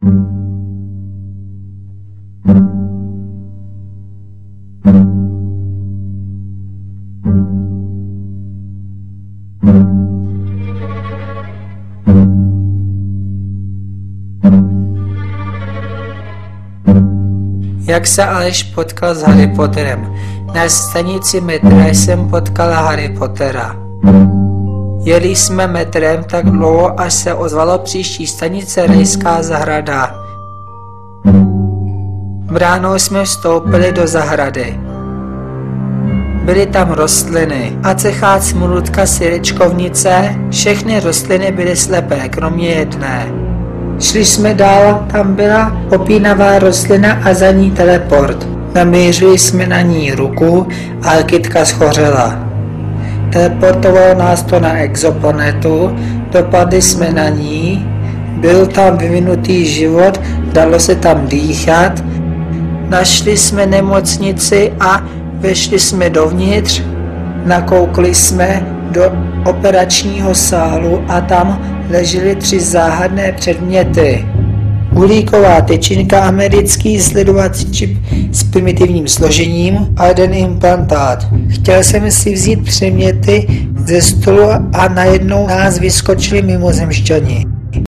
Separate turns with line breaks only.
Jak se Aleš potkal s Harry Potterem? Na stanici metra jsem potkala Harry Pottera. Jeli jsme metrem tak dlouho, až se ozvalo příští stanice Rejská zahrada. Bránou jsme vstoupili do zahrady. Byly tam rostliny, acechác, mlutka, syrečkovnice, všechny rostliny byly slepé, kromě jedné. Šli jsme dál, tam byla opínavá rostlina a za ní teleport. Namířili jsme na ní ruku a kytka schořela. Teleportovalo nás to na exoplanetu, dopadli jsme na ní, byl tam vyvinutý život, dalo se tam dýchat, našli jsme nemocnici a vešli jsme dovnitř, nakoukli jsme do operačního sálu a tam ležely 3 záhadné předměty. Uhlíková tyčinka, americký sledovací čip s primitivním složením a jeden implantát. Chtěl jsem si vzít předměty ze stolu a najednou nás vyskočili mimozemšťani.